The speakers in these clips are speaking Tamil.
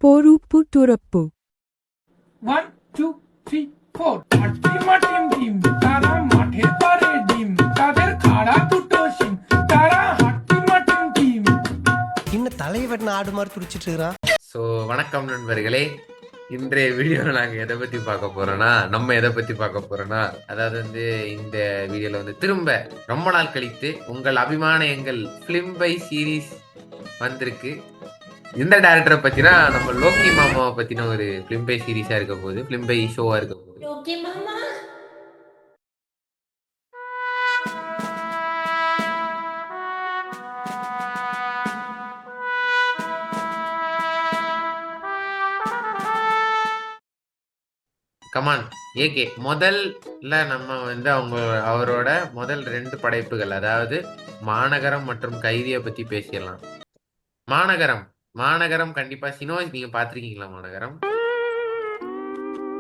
பொறுப்பு துறப்பு. 1 2 3 4 মাটিম ডিম তারা মাঠে পারে ডিম তাদের খাড়া দুটো শিম তারা হাট্টি মাটিম ডিম. இன்னும் தலைவன் ஆடு மாதிரி துடிச்சிட்டு இருக்கிறான். ஸோ வணக்கம் நண்பர்களே. இன்றைய வீடியோவில் நாங்கள் எதை பற்றி பார்க்க போறோம்னா அதாவது வந்து இந்த வீடியோவில் வந்து திரும்ப ரொம்ப நாள் கழித்து உங்கள் அபிமான எங்கள் ஃபிலிம் பை சீரீஸ் வந்திருக்கு. இந்த டேரக்டரை பற்றினா நம்ம லோக்கி மாமாவை பற்றின ஒரு ஃபிலிம் பை சீரீஸாக இருக்க போகுது, ஃபிலிம் பை ஷோவாக இருக்க போகுது. லோக்கி மாமா கமான் ஏகே. முதல்ல நம்ம வந்து அவரோட முதல் 2 படைப்புகள், அதாவது மாநகரம் மற்றும் கைதியை பத்தி பேசிடலாம். மாநகரம் கண்டிப்பா சினோஜ் நீங்க பாத்திருக்கீங்களா? மாநகரம்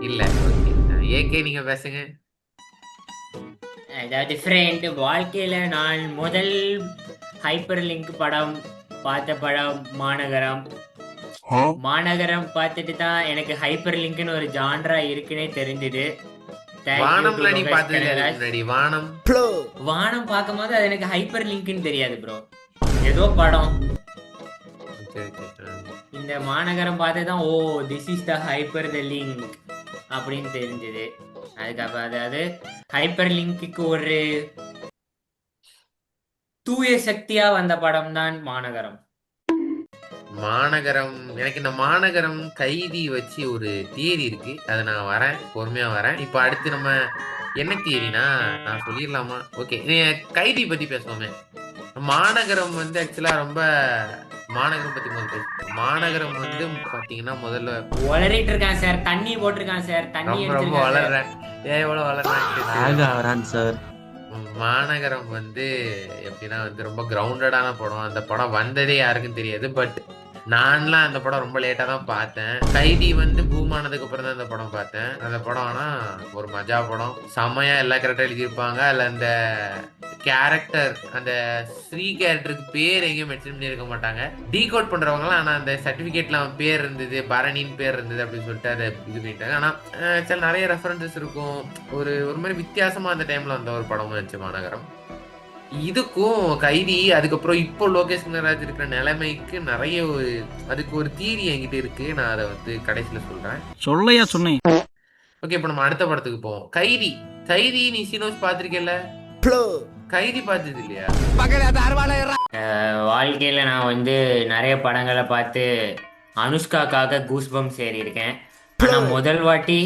இல்ல, ஏகே நீங்க பேசுங்க. அதாவது ஃப்ரெண்ட், வாழ்க்கையில நான் முதல் ஹைப்பர் லிங்க் படம் பார்த்த படம் மாநகரம் பார்த்துட்டு தான் எனக்கு ஹைப்பர் லிங்க்னு ஒரு ஜான்ரா இருக்குன்னே தெரிஞ்சுது. வானம் பார்க்கும் போது அது எனக்கு ஹைப்பர் லிங்க்னு தெரியாது ப்ரோ, ஏதோ படம். இந்த மாநகரம் பார்த்து தான் oh this is the hyper the link அப்படின்னு தெரிஞ்சது. அதுக்கப்புறம் அதாவது ஹைப்பர் லிங்க்கு ஒரு தூய சக்தியா வந்த படம் தான் மாநகரம். எனக்கு இந்த மாநகரம் கைதி வச்சு ஒரு தியரி இருக்கு, அதை நான் பொறுமையா வரேன். இப்போ அடுத்து நம்ம என்ன தியரினா நான் சொல்லிடலாமா? ஓகே, கைதி பத்தி பேசுவோமே. மாநகரம் வந்து ஆக்சுவலா ரொம்ப மாநகரம் பத்தி மாநகரம் வந்து பாத்தீங்கன்னா முதல்ல வளரிட்டு இருக்கான் சார், தண்ணி போட்டிருக்கான் சார், தண்ணி ரொம்ப வளர்றேன். எவ்வளவு வளர்றேன் சார். மாநகரம் வந்து எப்படின்னா வந்து ரொம்ப கிரவுண்டடான படம். அந்த படம் வந்ததே யாருக்கும் தெரியாது. பட் நான்லாம் அந்த படம் ரொம்ப லேட்டா தான் பார்த்தேன். கைதி வந்து பூமானதுக்கு அப்புறம் தான் அந்த படம் பார்த்தேன். அந்த படம் ஆனா ஒரு மஜா படம், செம்மையா எல்லா கேரக்டர் எழுதியிருப்பாங்க. அதுல அந்த கேரக்டர், அந்த ஸ்ரீ கேரக்டருக்கு பேர் எங்கேயும் மென்ஷன் பண்ணியிருக்க மாட்டாங்க. டீகோட் பண்றவங்களாம் ஆனா அந்த சர்டிபிகேட்ல அவன் பேர் இருந்தது, பரணின்னு பேர் இருந்தது அப்படின்னு சொல்லிட்டு அதை இது பண்ணிட்டாங்க. ஆனா சில நிறைய ரெஃபரன்சஸ் இருக்கும். ஒரு மாதிரி வித்தியாசமா அந்த டைம்ல வந்த ஒரு படமும் இருந்துச்சு மாநகரம். இதுக்கும் கைதி, அதுக்கப்புறம் இப்போ லோகேஷ் கனகராஜ் இருக்கிற நிலைமைக்கு நிறைய அதுக்கு ஒரு தீரி என்கிட்ட இருக்கு. நான் அதை வந்து கடைசியில சொல்றேன். சொன்னேன். ஓகே, இப்போ நம்ம அடுத்த படத்துக்கு போவோம். கைதி நீ சினோஸ் பாத்திருக்கல? கைதி பார்த்தது இல்லையா? வாழ்க்கையில நான் வந்து நிறைய படங்களை பார்த்து அனுஷ்காக்காக கூஸ்பம்ஸ் ஏறி இருக்கேன். ஆனா முதல் வாட்டி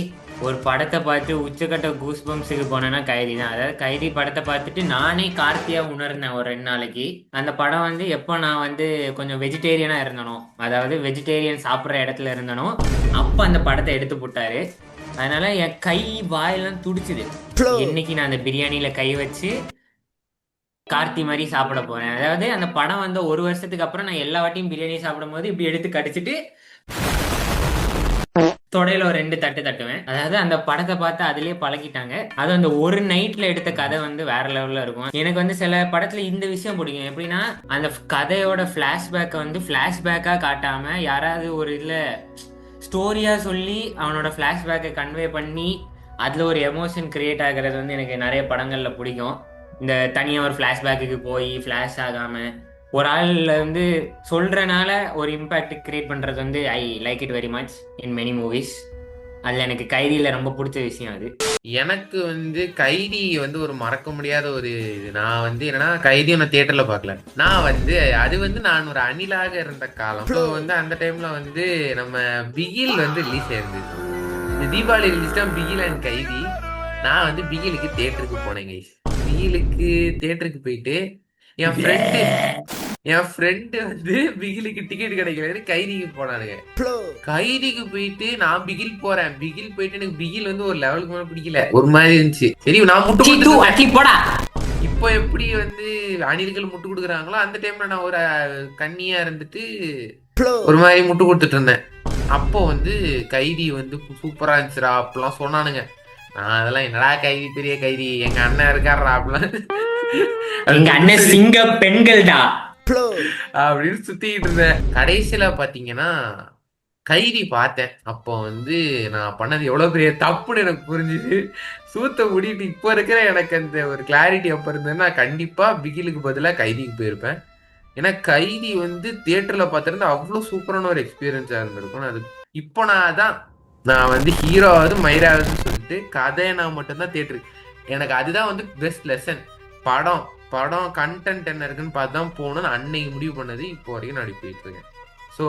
ஒரு படத்தை பார்த்து உச்சக்கட்ட கூஸ்பம்ஸுக்கு போனேன்னா கைதி தான். அதாவது கைதி படத்தை பார்த்துட்டு நானே கார்த்தியா உணர்ந்தேன் ஒரு 2 நாளைக்கு. அந்த படம் வந்து எப்போ நான் வந்து கொஞ்சம் வெஜிடேரியனா இருந்தனோ, அதாவது வெஜிடேரியன் சாப்பிட்ற இடத்துல இருந்தனோ, அப்போ அந்த படத்தை எடுத்து போட்டாரு. அதனால என் கை வாயெல்லாம் துடிச்சுது. இன்னைக்கு நான் அந்த பிரியாணியில கை வச்சு கார்த்தி மாதிரி சாப்பிட போறேன். அதாவது அந்த படம் வந்து 1 வருஷத்துக்கு அப்புறம் நான் எல்லா வாட்டியும் பிரியாணி சாப்பிடும் போது இப்படி எடுத்து கடிச்சிட்டு தொடையில ஒரு 2 தட்டு தட்டுவேன். அதாவது அந்த படத்தை பார்த்து அதுலயே பழகிட்டாங்க. அது அந்த ஒரு நைட்ல எடுத்த கதை வந்து வேற லெவல்ல இருக்கும். எனக்கு வந்து சில படத்துல இந்த விஷயம் பிடிக்கும். எப்படின்னா அந்த கதையோட பிளாஷ்பேக்கை வந்து பிளாஷ்பேக்கா காட்டாம யாராவது ஒரு இதுல ஸ்டோரியா சொல்லி அவனோட பிளாஷ்பேக்கை கன்வே பண்ணி அதுல ஒரு எமோஷன் கிரியேட் ஆகிறது வந்து எனக்கு நிறைய படங்கள்ல பிடிக்கும். இந்த தனியாக ஒரு ஃப்ளாஷ்பேக்கு போய் ஃப்ளாஷ் ஆகாமல் ஒரு ஆள் வந்து சொல்கிறனால ஒரு இம்பேக்ட் கிரியேட் பண்ணுறது வந்து I like it very much in many movies. அதில் எனக்கு கைதியில் ரொம்ப பிடிச்ச விஷயம் அது. எனக்கு வந்து கைதி வந்து ஒரு மறக்க முடியாத ஒரு இது. நான் வந்து என்னன்னா கைதியை நான் தியேட்டரில் பார்க்கல. நான் வந்து அது வந்து நான் ஒரு அணிலாக இருந்த காலம். ஸோ வந்து அந்த டைமில் வந்து நம்ம பிகில் வந்து ரிலீஸ் ஆயிருந்தது. இந்த தீபாவளி ரிலீஸ் தான் பிகில் அண்ட் கைதி. நான் வந்து பிகிலுக்கு தியேட்டருக்கு போனேன் கைஸ். பிகிலுக்கு தியேட்டருக்கு போயிட்டு என் ஃப்ரெண்டு வந்து பிகிலுக்கு டிக்கெட் கிடைக்கலன்னு கைதிக்கு போனானுங்க. கைதிக்கு போயிட்டு நான் பிகில் போறேன். பிகில் போயிட்டு எனக்கு பிகில் வந்து ஒரு லெவலுக்கு மேல பிடிக்கல, ஒரு மாதிரி இருந்துச்சு. சரி நான் முட்டு போடா. இப்போ எப்படி வந்து அணில்கள் முட்டு கொடுக்குறாங்களோ அந்த டைம்ல நான் ஒரு கண்ணியா இருந்துட்டு ஒரு மாதிரி முட்டு கொடுத்துட்டு இருந்தேன். அப்போ வந்து கைதி வந்து சூப்பரா இருந்துச்சுரா அப்படிலாம் சொன்னானுங்க. நான் அதெல்லாம் என்னடா கைதி பெரிய கைதி, எங்க அண்ணன் இருக்காரா அப்படிலாம், எங்க அண்ணன் சிங்க பெண்கள்டா அப்படின்னு சுத்திட்டு இருந்தேன். கடைசியில பாத்தீங்கன்னா கைதி பார்த்தேன். அப்போ வந்து நான் பண்ணது எவ்வளவு பெரிய தப்புன்னு எனக்கு புரிஞ்சுது. சூத்த முடிட்டு இப்போ இருக்கிற எனக்கு அந்த ஒரு கிளாரிட்டி அப்போ இருந்ததுன்னா கண்டிப்பா பிகிலுக்கு பதிலாக கைதிக்கு போயிருப்பேன். ஏன்னா கைதி வந்து தியேட்டர்ல பார்த்திருந்தா அவ்வளோ சூப்பரான ஒரு எக்ஸ்பீரியன்ஸா இருந்திருக்கும். அது இப்போ நான் வந்து ஹீரோவாவது மயிராவதுன்னு சொல்லிட்டு கதையை நான் மட்டும்தான் தியேட்டருக்கு. எனக்கு அதுதான் வந்து பெஸ்ட் லெசன். படம் கண்டென்ட் என்ன இருக்குன்னு பார்த்து தான் போகணும்னு அன்னைக்கு முடிவு பண்ணது. இப்போ வரைக்கும் நான் போயிட்டு இருக்கேன். ஸோ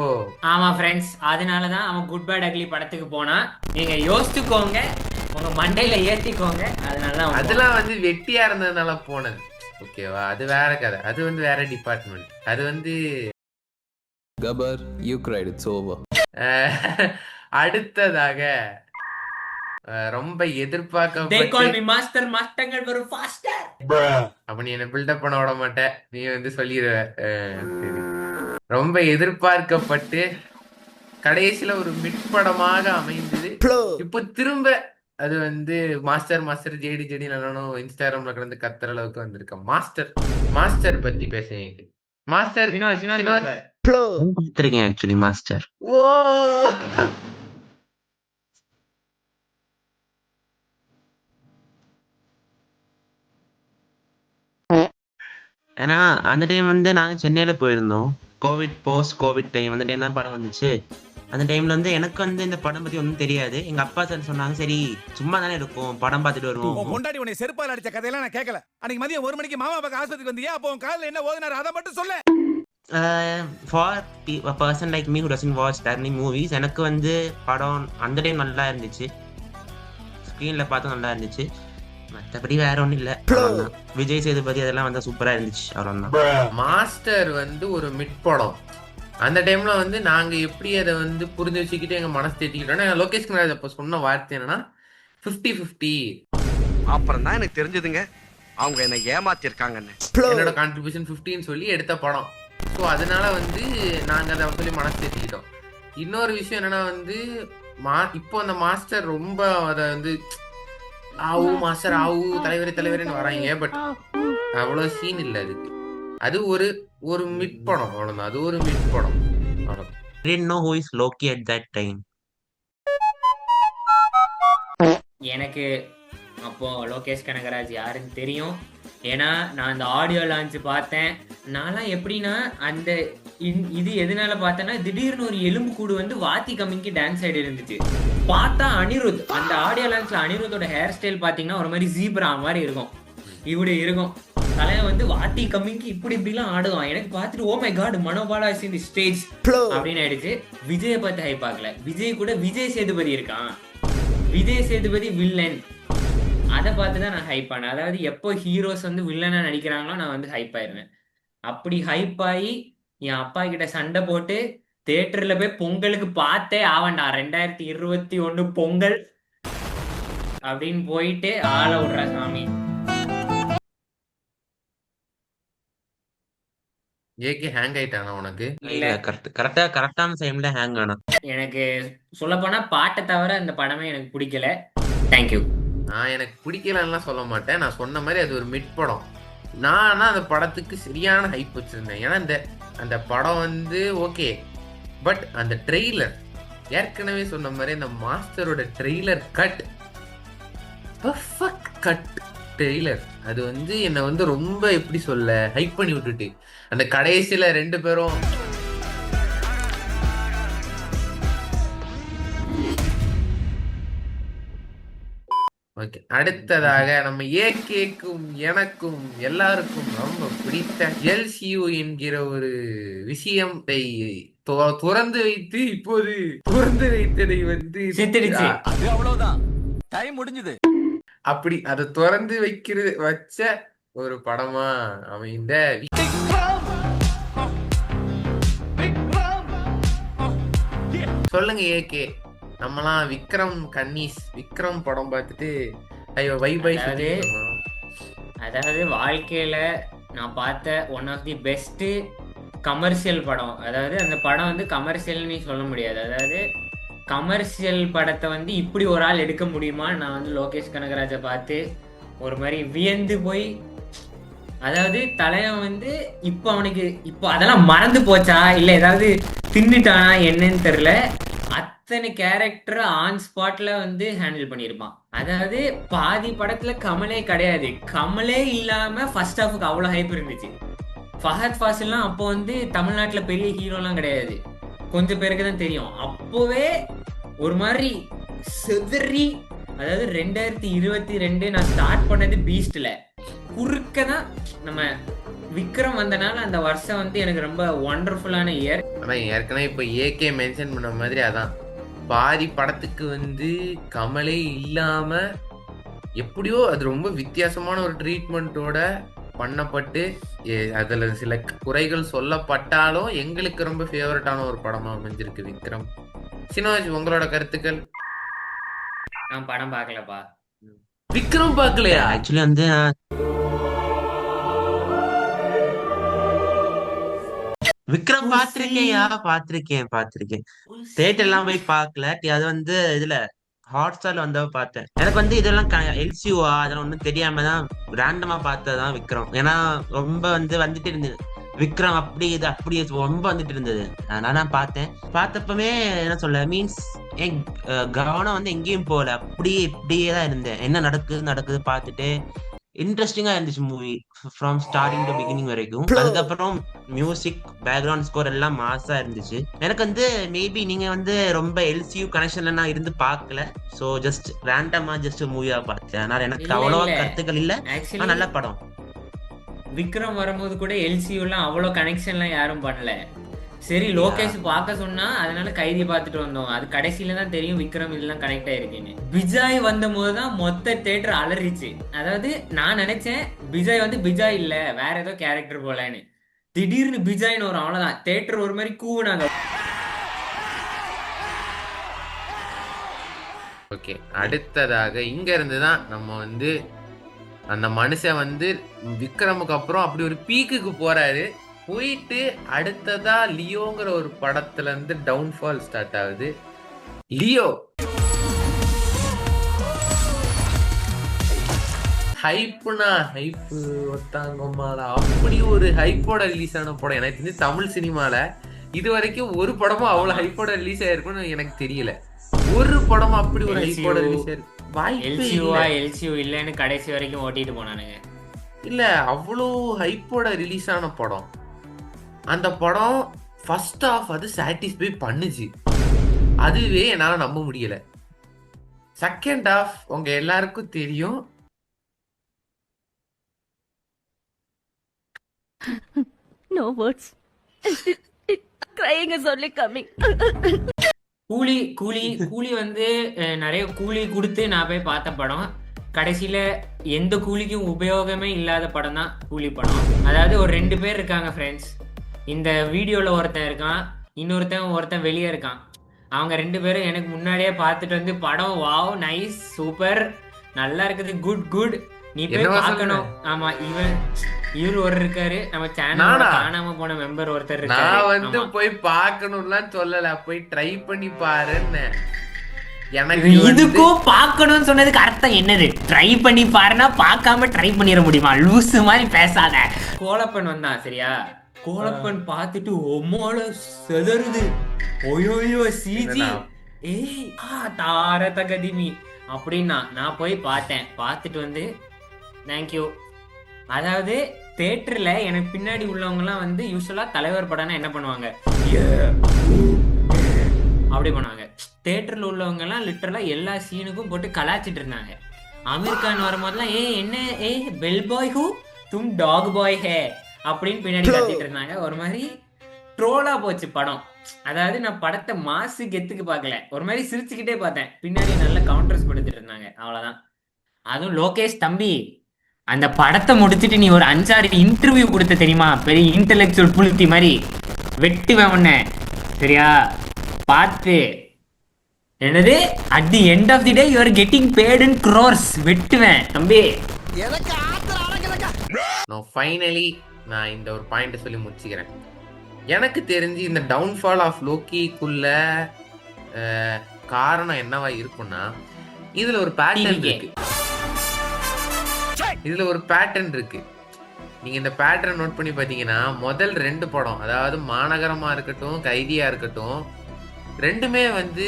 ஆமா ஃப்ரெண்ட்ஸ், அதனாலதான் அவன் குட் பேட் அக்லி படத்துக்கு போனா. நீங்க யோசிச்சுக்கோங்க, உங்க மண்டையில ஏத்திக்கோங்க. அதனாலதான் அதெல்லாம் வந்து வெட்டியா இருந்ததுனால போனது. ஓகேவா, அது வேற கதை, அது வந்து வேற டிபார்ட்மெண்ட். அது வந்து கபர் யூ கிரைட் இட்ஸ் ஓவர். அடுத்ததாக ரொம்ப எதிர்பார்க்க மாஸ்டர் மாஸ்டர்கள் வரும் ஃபாஸ்டர். அப்ப நீ என்ன பில்டப் பண்ண விட மாட்ட, நீ வந்து சொல்லிடுவ. ரொம்ப எதிர்பார்க்கப்பட்டு கடைசியில ஒரு மிட்படமாக அமைந்தது. இப்போ திரும்ப அது வந்து மாஸ்டர் ஜேடி நானும் இன்ஸ்டாகிராம்ல கடந்து கத்துற அளவுக்கு வந்திருக்கேன். மாஸ்டர் பத்தி பேசுறீங்க. மாஸ்டர் பார்த்திருக்கேன் ஆக்சுவலி மாஸ்டர். ஓ ஏன்னா அந்த டைம் வந்து நாங்க சென்னையில போயிருந்தோம். கோவிட் டைம், அந்த டைம் தான் படம் வந்துச்சு. அந்த டைம்ல வந்து எனக்கு வந்து இந்த படம் பத்தி ஒன்றும் தெரியாது. எங்க அப்பா சார் சொன்னாங்க, சரி சும்மா தானே இருக்கும், படம் பார்த்துட்டு வருவோம். கொண்டாடி உன்னை செருப்பால் அடிச்ச கதையெல்லாம் நான் கேட்கல. அன்னைக்கு மதியம் 1 மணிக்கு மாமா பக்கம் ஆஸ்பத்திரிக்கு வந்தியா? அப்போ உன் காலில் என்ன ஓதுனாரு அதை மட்டும் சொல்ல. For a person like me who doesn't watch that many movies, எனக்கு வந்து படம் அந்த டைம் நல்லா இருந்துச்சு. ஸ்க்ரீன்ல பார்த்து நல்லா இருந்துச்சு. மற்றபடி வேற ஒன்றும் இல்லை. விஜய் சேதுபதி அதெல்லாம் வந்து சூப்பரா இருந்துச்சு. அவ்வளோதான். மாஸ்டர் வந்து ஒரு மிட் படம். அந்த டைம்ல வந்து நாங்க எப்படி அதை வந்து புரிஞ்சு வச்சுக்கிட்டு எங்க மனசு தேத்திக்கிட்டோம்னா, லோகேஷ் கனகராஜ் அப்ப சொன்ன வார்த்தை என்னன்னா 50-50. அப்புறம் தான் எனக்கு தெரிஞ்சதுங்க அவங்க என்ன ஏமாத்திருக்காங்கன்னு. என்னோட கான்ட்ரிபியூஷன் 50ன்னு சொல்லி எடுத்த படம். ஸோ அதனால வந்து நாங்க அதை சொல்லி மனசு தேத்திக்கிட்டோம். இன்னொரு விஷயம் என்னன்னா வந்து இப்போ அந்த மாஸ்டர் ரொம்ப அதை வந்து மாஸ்டர் தலைவரேன்னு வராங்க. பட் அவ்வளவு சீன் இல்லை அதுக்கு. அது ஒரு மிட் படம், அவ்வளவுதான். அது ஒரு மிட் படம், அவ்வளவுதான். I didn't know who is Loki at that time. எனக்கு அப்போ லோகேஷ் கனகராஜ் யாருன்னு தெரியும். ஏன்னா நான் அந்த ஆடியோ லான்ச் பார்த்தேன். நான்லாம் எப்படின்னா அந்த இது எதனால பார்த்தேன்னா, திடீர்னு ஒரு எலும்பு கூடு வந்து வாத்தி கம்மிங்க்கு டான்ஸ் ஆடி இருந்துச்சு. பார்த்தா அனிருத். அந்த ஆடியோ லான்ச்ல அனிருத்தோட ஹேர் ஸ்டைல் பார்த்தீங்கன்னா ஒரு மாதிரி ஜீப்ரா மாதிரி இருக்கும். இப்படி இருக்கும். தலையை வந்து வாத்தி கம்மிங்க்கு இப்படிலாம் ஆடுவான். எனக்கு பார்த்துட்டு oh my God, Manobala is in the stage அப்படின்னு ஆயிடுச்சு. விஜயை பார்த்து ஹைப் ஆகல. விஜய் கூட விஜய் சேதுபதி இருக்கான். விஜய் சேதுபதி வில்லன், அதை பார்த்து தான் நான் ஹைப் ஆனேன். அதாவது எப்போ ஹீரோஸ் வந்து வில்லனா நடிக்கிறாங்களோ நான் வந்து ஹைப் ஆயிருவேன். அப்படி ஹைப் ஆகி என் அப்பா கிட்ட சண்டை போட்டு தியேட்டர்ல போய் பொங்கலுக்கு பார்த்தே ஆவண்டா 2021 பொங்கல் அப்படின்னு போயிட்டு ஆள விடுற சாமி. ஏகே ஹேங் ஆயிட்டானா உனக்கு? இல்ல, கரெக்டான டைம்ல ஹேங் ஆனா. எனக்கு சொல்ல போனா பாட்டை தவிர அந்த படமே எனக்கு பிடிக்கல. தேங்க்யூ. நான் எனக்கு பிடிக்கலன்னா சொல்ல மாட்டேன். நான் சொன்ன மாதிரி அது ஒரு மிட் படம். நான் அந்த படத்துக்கு சரியான ஹைப் வச்சிருந்தேன். ஏன்னா அந்த படம் வந்து ஓகே, பட் அந்த ட்ரெய்லர், ஏற்கனவே சொன்ன மாதிரி அந்த மாஸ்டரோட ட்ரெய்லர் கட் ட்ரெய்லர், அது வந்து என்னை வந்து ரொம்ப எப்படி சொல்ல ஹைப் பண்ணி விட்டுட்டு அந்த கடைசியில 2 பேரும் ஓகே. அடுத்ததாக நம்ம ஏகேக்கும் எனக்கும் எல்லாருக்கும் ரொம்ப பிடித்த எல்சியூ என்கிற ஒரு விஷயத்தை துறந்து வைத்து இப்போது துறந்து வைத்ததை வந்து அது அவ்வளவுதான், டைம் முடிஞ்சது. அப்படி அதை துறந்து வச்ச ஒரு படமா அமைந்த சொல்லுங்க ஏகே. நம்மலாம் விக்ரம் படம் பார்த்துட்டு ஐயோ வைபை. அதாவது வாழ்க்கையில நான் பார்த்த one of the best commercial படம். அதாவது அந்த படம் வந்து கமர்ஷியல்னு சொல்ல முடியாது. அதாவது கமர்ஷியல் படத்தை வந்து இப்படி ஒரு ஆள் எடுக்க முடியுமா? நான் வந்து லோகேஷ் கனகராஜை பார்த்து ஒரு மாதிரி வியந்து போய், அதாவது தலைவன் வந்து இப்போ அவனுக்கு இப்போ அதெல்லாம் மறந்து போச்சா இல்லை ஏதாவது தின்னுட்டானா என்னன்னு தெரியல. அத்தனை கேரக்டர் ஆன் ஸ்பாட்ல வந்து ஹேண்டில் பண்ணியிருப்பான். அதாவது பாதி படத்துல கமலே கிடையாது. கமலே இல்லாம ஃபர்ஸ்ட் ஹாஃபுக்கு அவ்வளவு ஹைப் இருந்துச்சு. ஃபஹத் ஃபாசில்லாம் அப்போ வந்து தமிழ்நாட்டுல பெரிய ஹீரோலாம் கிடையாது, கொஞ்சம் பேருக்கு தான் தெரியும். அப்போவே ஒரு மாதிரி செதறி, அதாவது 2022 நான் ஸ்டார்ட் பண்ணது பீஸ்ட்ல, குறுக்க தான் நம்ம விக்ரம் வந்தனால அந்த வருஷம் வந்து எனக்கு ரொம்ப ஒண்டர்ஃபுல்லான இயர். ஆனா ஏற்கனவே இப்ப ஏகே மென்ஷன் பண்ண மாதிரி அதான் பாதி படத்துக்கு வந்து கமலே இல்லாம எப்படியோ அது ரொம்ப வித்தியாசமான ஒரு ட்ரீட்மெண்ட்டோட பண்ணப்பட்டு அதுல சில குறைகள் சொல்லப்பட்டாலும் எங்களுக்கு ரொம்ப ஃபேவரட்டான ஒரு படமா அமைஞ்சிருக்கு விக்ரம். சினோஜ், உங்களோட கருத்துக்கள்? நான் படம் பார்க்கலப்பா. விக்ரம் பார்க்கலையா? ஆக்சுவலி வந்து விக்ரம் பாத்திருக்கேன். தியேட்டர் எல்லாம் போய் பார்க்கல, அது வந்து இதுல ஹாட்ஸ்டார்ல வந்தவ பார்த்தேன். எனக்கு வந்து இதெல்லாம் எல்சியூவா அதெல்லாம் ஒன்றும் தெரியாம தான் ரேண்டமா பார்த்ததுதான் விக்ரம். ஏன்னா ரொம்ப வந்துட்டு இருந்தது விக்ரம், அப்படி இது அப்படி ரொம்ப வந்துட்டு இருந்தது. அதனால நான் பார்த்தப்பமே என்ன சொல்ல மீன்ஸ் என் கவனம் வந்து எங்கேயும் போகல, இப்படியே தான் இருந்தேன். என்ன நடக்குது பார்த்துட்டு இன்ட்ரெஸ்டிங்கா இருந்துச்சு movie from starting to beginning வரைக்கும். அதுக்கப்புறம் மியூசிக், பேக்ரவுண்ட் ஸ்கோர் எல்லாம் மாசா இருந்துச்சு. எனக்கு வந்து மேபி நீங்க வந்து ரொம்ப எல்சியூ கனெக்ஷன்ல நான் இருந்து பார்க்கல, சோ ஜஸ்ட் ரேண்டமா ஜஸ்ட் மூவியா பார்த்தேன். அதனால எனக்கு அவ்வளவா கருத்துக்கள் இல்ல. நல்ல படம். விக்ரம் வரும்போது கூட எல்சியூலாம் அவ்வளோ கனெக்ஷன்லாம் யாரும் பண்ணல. சரி லோகேஷ் பார்க்க சொன்னா அதனால கைதி பார்த்துட்டு வந்தோம். அது கடைசியில தான் தெரியும் விக்ரம் இதெல்லாம் கனெக்ட் ஆயிருக்குன்னு. விஜய் வந்த போதுதான் மொத்த தியேட்டர் அலறிச்சு. அதாவது நான் நினைச்சேன் விஜய் வந்து விஜய் இல்ல வேற ஏதோ கேரக்டர் போலன்னு. திடீர்னு விஜய்னு ஒரு அவ்வளவுதான் தியேட்டர் ஒரு மாதிரி கூவுனாங்க. ஓகே, அடுத்ததாக இங்க இருந்துதான் நம்ம வந்து அந்த மனுஷன் வந்து விக்ரமுக்கு அப்புறம் அப்படி ஒரு பீக்குக்கு போறாரு. போயிட்டு அடுத்ததா லியோங்கிற ஒரு படத்துல இருந்து டவுன்ஃபால் ஸ்டார்ட் ஆகுது. லியோ ஹைப்புனா ஹைப்பு ஒத்தாங்கம்மால அப்படி ஒரு ஹைப்போட ரிலீஸ் ஆன படம் எனக்கு தெரிஞ்சு தமிழ் சினிமால இது வரைக்கும் ஒரு படமும் அவ்வளவு ஹைப்போட ரிலீஸ் ஆயிருக்குன்னு எனக்கு தெரியல. ஒரு படமும் அப்படி ஒரு ஹைப்போட ரிலீஸ் ஆயிருக்கு எல்சியூ இல்லன்னு கடைசி வரைக்கும் ஓட்டிட்டு போனானுங்க. இல்ல அவ்வளோ ஹைப்போட ரிலீஸ் ஆன படம். அந்த படம் ஃபர்ஸ்ட் ஆஃப் அது சாட்டிஸ்ஃபை பண்ணுச்சு, அதுவே என்னால நம்ப முடியல. செகண்ட் ஆஃப் உங்க எல்லாருக்கும் தெரியும். No words. Crying is only coming. கூலி வந்து நிறைய கூலி கொடுத்து நான் போய் பார்த்த படம். கடைசியில எந்த கூலிக்கும் உபயோகமே இல்லாத படம் தான் கூலி படம். அதாவது ஒரு 2 பேர் இருக்காங்க ஃப்ரெண்ட்ஸ். இந்த வீடியோல ஒருத்தன் இருக்கான், ஒருத்தன் வெளியே இருக்கான். அவங்க 2 பேரும் எனக்கு முன்னாடியே பார்த்துட்டு வந்து படம் வாவ் நைஸ் சூப்பர் நல்லா இருக்குது குட் நீ போய் பார்க்கணும். ஆமா இவர் ஒரு இருக்காரு, நம்ம சேனல் காணாம போன மெம்பர் ஒருத்தர் இருக்காரு. நான் வந்து போய் பார்க்கணும்லாம் சொல்லல, போய் ட்ரை பண்ணி பாருன்னு. எனக்கு இதுக்கும் பார்க்கணும்னு சொன்னதுக்கு அர்த்தம் என்னது? ட்ரை பண்ணி பாருன்னா பார்க்காம ட்ரை பண்ணிட முடியுமா? லூசு மாதிரி பேசாத. கோலப்பன் வந்தான் சரியா, கோலப்பன் பார்த்துட்டு ஒம்மோல செதறுது. ஓயோயோ சிஜி ஏய் தார தகதிமி அப்படின்னா நான் போய் பார்த்தேன். பார்த்துட்டு வந்து தேங்க்யூ. அதாவது தியேட்டர்ல எனக்கு பின்னாடி உள்ளவங்கலாம் வந்து யூஸ்வலா தலைவர் படம்னா என்ன பண்ணுவாங்க, அப்படி பண்ணுவாங்க. தியேட்டர்ல உள்ளவங்க எல்லாம் லிட்டரலா எல்லா சீனுக்கும் போட்டு கலாச்சிட்டு இருந்தாங்க. அமீர் கான் வரும்போதெல்லாம் என்ன பெல் பாய் ஹூ தும் டாக் பாய் ஹே அப்படின்னு பின்னாடி கத்திட்டு இருந்தாங்க. ஒரு மாதிரி ட்ரோலா போச்சு படம். அதாவது நான் படத்தை மாசு கெத்துக்கு பார்க்கல, ஒரு மாதிரி சிரிச்சுக்கிட்டே பார்த்தேன். பின்னாடி நல்ல கவுண்டர்ஸ் கொடுத்துட்டு இருந்தாங்க, அவ்வளவுதான். அதுவும் லோகேஷ் தம்பி அந்த படத்தை முடிச்சுட்டு நீ ஒரு 5-6 இன்டர்வியூ கொடுத்த தெரியுமா? பெரிய இன்டெலெக்சுவல் புளுத்தி மாதிரி வெட்டுவேன் உன்ன சரியா? பார்த்து என்னது at the end of the day you are getting bad in crores. வெட்டுவேன் தம்பி. ஃபைனலி நான் இந்த ஒரு பாயிண்ட் சொல்லி முடிச்சுக்கிறேன். எனக்கு தெரிஞ்சு இந்த டவுன்ஃபால் ஆஃப் லோக்கிக்குள்ள காரணம் என்னவா இருக்குன்னா இதுல ஒரு பேட்டர்ன் இருக்கு. நீங்க இந்த பேட்டர்ன் நோட் பண்ணி பாத்தீங்கன்னா முதல் 2 படம், அதாவது மாநகரமா இருக்கட்டும் கைதியா இருக்கட்டும், ரெண்டுமே வந்து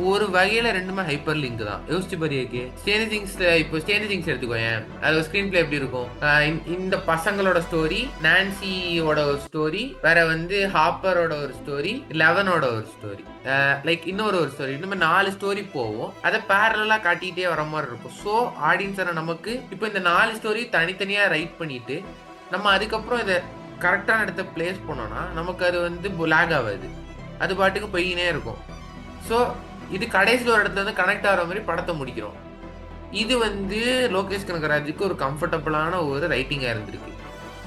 ஒரு வகையில ரெண்டுமே ஹைப்பர் லிங்க் தான். யோசிச்சு பாரியாக்கு ஸ்டேஞ்சர் திங்ஸ்ல இப்போ ஸ்டேஞ்சர் திங்ஸ் எடுத்துக்கோயேன். அது ஸ்கிரீன் பிளே எப்படி இருக்கும்? இந்த பசங்களோட ஸ்டோரி, நான்சியோட ஒரு ஸ்டோரி, வேற வந்து ஹாப்பரோட ஒரு ஸ்டோரி, லெவனோட ஒரு ஸ்டோரி, லைக் இன்னொரு ஸ்டோரி, இந்த மாதிரி 4 ஸ்டோரி போவோம். அதை பேரலா காட்டிகிட்டே வர மாதிரி இருக்கும். ஸோ ஆடியன்ஸரை நமக்கு இப்போ இந்த 4 ஸ்டோரி தனித்தனியா ரைட் பண்ணிட்டு நம்ம அதுக்கப்புறம் இதை கரெக்டான இடத்த பிளேஸ் பண்ணோம்னா நமக்கு அது வந்து லாக் ஆகாது, அது பாட்டுக்கு போயினே இருக்கும். ஸோ இது கடைசியில் ஒரு இடத்துல வந்து கனெக்ட் ஆகிற மாதிரி படத்தை முடிக்கிறோம். இது வந்து லோகேஷ் கனகராஜுக்கு ஒரு கம்ஃபர்டபுளான ஒரு ரைட்டிங்காக இருந்திருக்கு.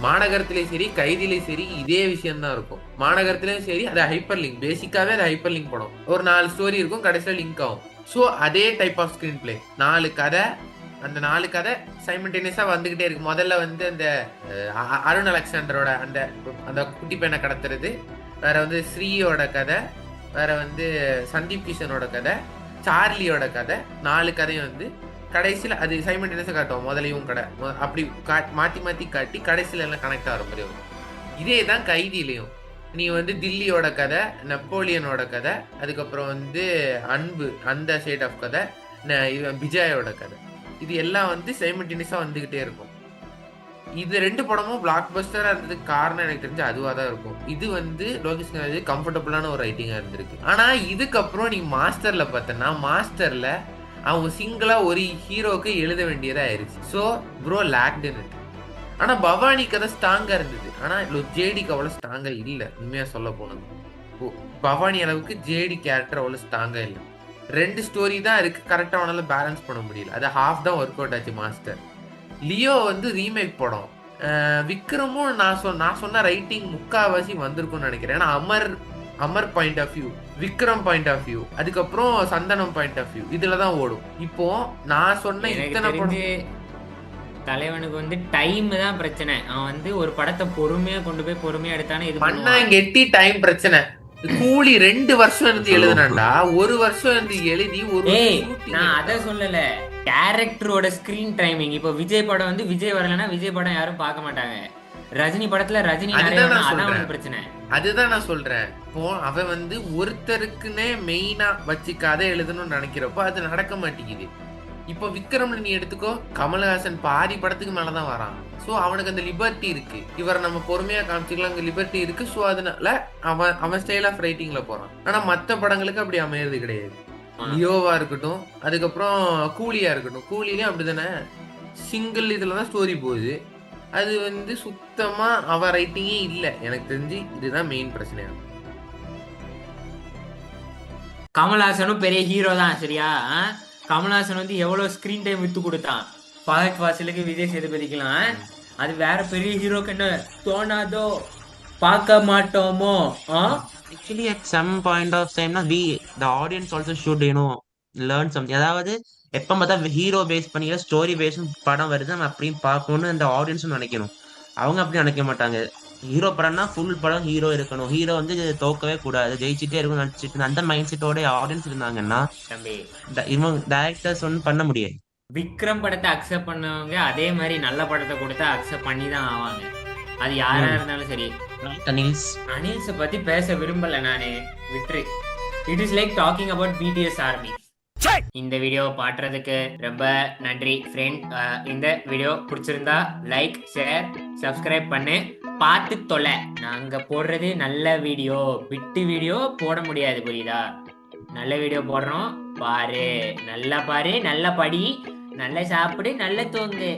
மாநகரத்திலையும் சரி கைதிலையும் சரி இதே விஷயம்தான் இருக்கும். மாநகரத்திலையும் சரி அது ஹைப்பர் லிங்க், பேசிக்காவே அது ஹைப்பர் லிங்க் படம். ஒரு 4 ஸ்டோரி இருக்கும், கடைசியில் லிங்க் ஆகும். ஸோ அதே டைப் ஆஃப் ஸ்க்ரீன் பிளே, 4 கதை, அந்த 4 கதை சைமல்டேனியஸா வந்துகிட்டே இருக்கு. முதல்ல வந்து அந்த அருண் அலெக்சாண்டரோட அந்த அந்த குட்டி பையனை கடத்துறது, வேற வந்து ஸ்ரீயோட கதை, வேற வந்து சந்தீப் கிஷனோட கதை, சார்லியோட கதை, 4 கதையும் வந்து கடைசியில் அது சைமல்டேனியஸா காட்டுவோம். முதலையும் கடை அப்படி மாற்றி மாற்றி காட்டி கடைசியில் எல்லாம் கனெக்ட் ஆகிற மாதிரி வரும். இதே தான் கைதியிலையும். நீ வந்து தில்லியோட கதை, நெப்போலியனோட கதை, அதுக்கப்புறம் வந்து அன்பு அந்த சைட் ஆஃப் கதை, விஜயோட கதை, இது எல்லாம் வந்து சைமல்டேனியஸா வந்துகிட்டே இருக்கும். இது 2 படமும் பிளாக் பஸ்டரா இருந்ததுக்கு காரணம் எனக்கு தெரிஞ்சு அதுவா தான் இருக்கும். இது வந்து லோகேஷ் கனகராஜ் கம்ஃபர்டபுளான ஒரு ரைட்டிங்கா இருந்திருக்கு. ஆனா இதுக்கப்புறம் நீ மாஸ்டர்ல பார்த்தனா, மாஸ்டர்ல அவங்க சிங்கிளா ஒரு ஹீரோக்கு எழுத வேண்டியதா ஆயிருச்சு. So bro lacked in it. ஆனா பவானி கதை ஸ்ட்ராங்கா இருந்தது. ஆனா ஜேடிக்கு அவ்வளவு ஸ்ட்ராங்கா இல்லை. உண்மையா சொல்ல போனது பவானி அளவுக்கு ஜேடி கேரக்டர் அவ்வளவு ஸ்ட்ராங்கா இல்லை. 2 ஸ்டோரி தான் இருக்கு, கரெக்டா அவனால பேலன்ஸ் பண்ண முடியல. அது ஹாஃப் தான் ஒர்க் அவுட் ஆச்சு மாஸ்டர். லியோ வந்து ரீமேக் படம். விக்ரமும் நான் சொன்ன ரைட்டிங் முக்காவாசி வந்திருக்கும்னு நினைக்கிறேன். ஏன்னா Amar point of view, Vikram point of view, அதுக்கப்புறம் சந்தனம் பாயிண்ட் ஆஃப் வியூ, இதுல தான் ஓடும். இப்போ நான் சொன்ன இத்தனை படம் தலைவனுக்கு வந்து டைம் தான் பிரச்சனை. அவன் வந்து ஒரு படத்தை பொறுமையா கொண்டு போய் பொறுமையா எடுத்தானே இது பண்ணா கெட்டி டைம் பிரச்சனை. கூலி 2 வருஷம் இருந்து எழுதுனாண்டா, 1 வருஷம் இருந்து எழுதி ஒரு நான் அதை சொல்லல, கேரக்டரோட ஸ்கிரீன் டைமிங். இப்போ விஜய் படம் வந்து விஜய் வரலன்னா விஜய் படம் யாரும் பார்க்க மாட்டாங்க. ரஜினி படத்துல ரஜினி அதான் பிரச்சனை. அதுதான் நான் சொல்றேன். இப்போ அவன் வந்து ஒருத்தருக்குன்னே மெயினா வச்சு கதை எழுதணும்னு நினைக்கிறப்போ அது நடக்க மாட்டேங்குது. இப்போ விக்ரம்ல நீ எடுத்துக்கோ, கமல்ஹாசன் பாதி படத்துக்கு மேலதான் வரான். ஸோ அவனுக்கு அந்த லிபர்ட்டி இருக்கு. இவரை நம்ம பொறுமையா காமிச்சிக்கலாம், அங்க லிபர்ட்டி இருக்கு. ஸோ அதனால அவன் ஸ்டைல் ஆஃப் ரைட்டிங்ல போறான். ஆனா மற்ற படங்களுக்கு அப்படி அமையறது கிடையாது. லியோவா இருக்கட்டும், அதுக்கப்புறம் கூலியா இருக்கட்டும், கூலிலையும் அப்படிதானே சிங்கிள் இதுலதான் ஸ்டோரி போகுது. அது வந்து சுத்தமா அவ ரைட்டிங்கே இல்லை. எனக்கு தெரிஞ்சு இதுதான் மெயின் பிரச்சனையா. கமல்ஹாசனும் பெரிய ஹீரோ தான் சரியா. கமல்ஹாசன் வந்து எவ்வளவு ஸ்கிரீன் டைம் வித்து கொடுத்தான். ஃபஹத் ஃபாசிலுக்கு, விஜய் சேதுபதிக்கலாம். அது வேற பெரிய ஹீரோக்கு என்ன தோணாதோ, பார்க்க மாட்டோமோ. Actually at some point of time the audience also should learn something. அதாவது எப்போ பார்த்தா ஹீரோ பேஸ் பண்ணி ஸ்டோரி பேஸ் படம் வருது, நம்ம அப்படியும் பார்க்கணும்னு அந்த ஆடியன்ஸும் நினைக்கணும். அவங்க அப்படி நினைக்க மாட்டாங்க. ஹீரோ படம்னா ஃபுல் படம் ஹீரோ இருக்கணும், ஹீரோ வந்து தோக்கவே கூடாது, ஜெயிச்சுட்டே இருக்கணும் நினைச்சிட்டு அந்த மைண்ட் செட்டோட ஆடியன்ஸ் இருந்தாங்கன்னா இவங்க டைரக்டர்ஸ் ஒன்றும் பண்ண முடியாது. விக்ரம் படத்தை அக்செப்ட் பண்ணவங்க அதே மாதிரி நல்ல படத்தை கொடுத்தா அக்செப்ட் பண்ணி தான் ஆவாங்க. அது யாரா இருந்தாலும் சரி. அனில்ஸை பத்தி பேச விரும்பல நானு, விட்ரு. It is like talking about BTS army. இந்த வீடியோ பாட்டுறதுக்கு ரொம்ப நன்றி ஃப்ரெண்ட். இந்த வீடியோ பிடிச்சிருந்தா லைக், ஷேர், சப்ஸ்கிரைப் பண்ணு. பார்த்து தொலை. நாங்க போடுறது நல்ல வீடியோ, பிட்டு வீடியோ போட முடியாது, புரியுதா? நல்ல வீடியோ போடுறோம், பாரு, நல்லா பாரு, நல்லா படி, நல்லா சாப்பிடு, நல்லா தூங்கு.